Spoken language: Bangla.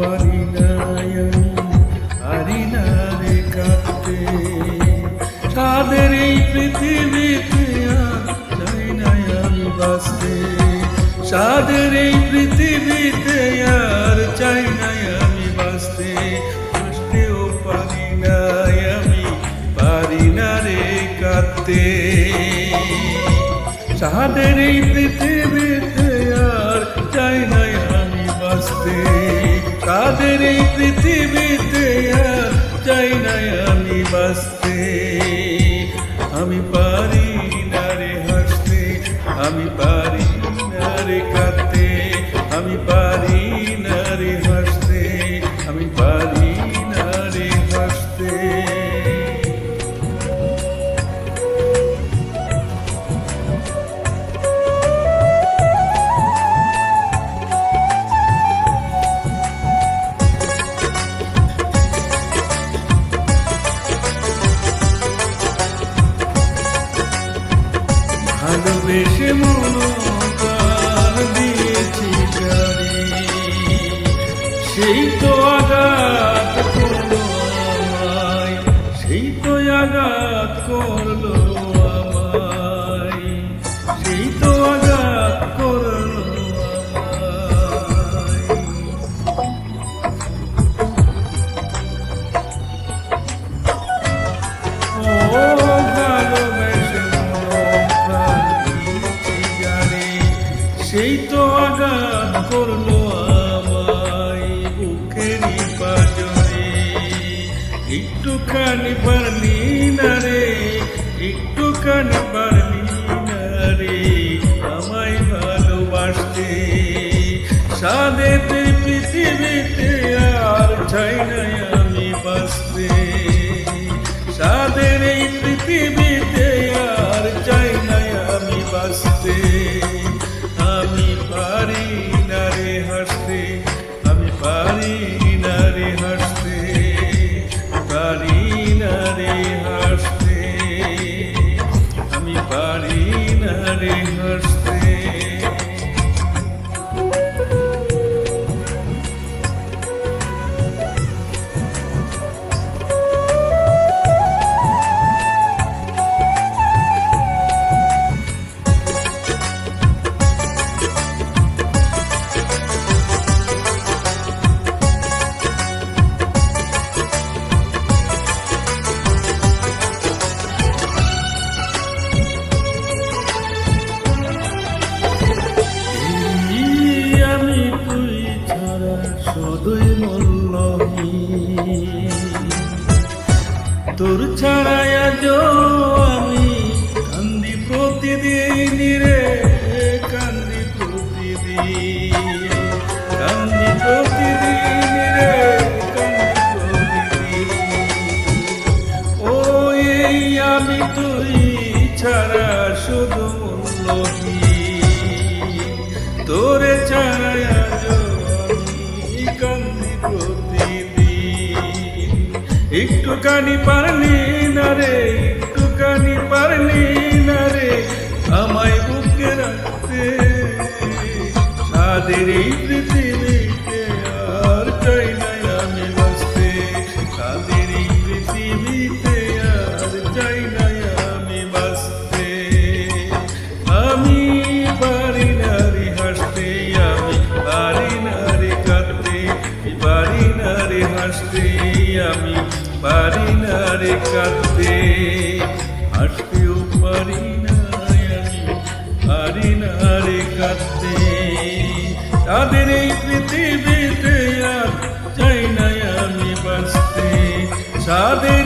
পারি না রে কাঁদতে। সাদের এই পৃথিবীতে আর চাই না আমি বাঁচতে। সাদের এই পৃথিবীতে আর চাই না আমি বাঁচতে। হাসতেও পারি না আমি, পারি না রে কাঁদতে। সাদের এই পৃথিবীতে আর চাই না আমি বাঁচতে। সাদের এই পৃথিবীতে আর চাই না আমি বাঁচতে। আমি পারি না রে হাসতে, আমি পারি না রে কাঁদতে। আমি পারি না রে হাসতে, আমি পারি না রে হাসতে। ভালোবেসে মন প্রাণ দিয়েছি গাড়ি, সেই তো আঘাত করলো আমায়, সেই তো আঘাত করলো আমায়, সেই তো আঘাত করলো আমায়। সেই তো আঘাত করলো আমায় বুকেরই পাঁজরে। একটুখানি পারলি না রে, একটুখানি পারলি না রে আমায় ভালোবাসতে। সাদের পৃথিবীতে আর চাই না আমি বাঁচতে। সাদের এই পৃথিবীতে আর চাই না আমি বাঁচতে। আমি পারি না রে হাসতে, আমি পারি না রে হাসতে, পারি না রে হাসতে, আমি পারি না রে হাসতে। শুধুই মূল্যহীন তোর ছাড়াই আজ আমি কান্দি প্রতিদিন রে, কান্দি প্রতিদিন, কান্দি প্রতিদিন রে, কান্দি প্রতিদিন। ও এই আমি তুই ছাড়া শুধু মূল্যহীন, তোরে ছাড়াই আজ কান্দি প্রতিদিন। একটুখানি পারলি না রে, একটুখানি পারলি না রে আমায় বুকে রাখতে। সাদের এই পৃথিবীতে আর চাই না আমি বাঁচতে। সাদের এই পৃথিবীতে আর চাই না আমি বাঁচতে। আমি পারি না রে হাসতে, আমি পারি না রে কাঁদতে, পারি না রে হাসতে, আমি পারি না রে কাঁদতে। হাসতেও পারি না আমি, পারি না রে কাঁদতে। তাদের এই পৃথিবীতে আর চাই না আমি বাঁচতে। সাদের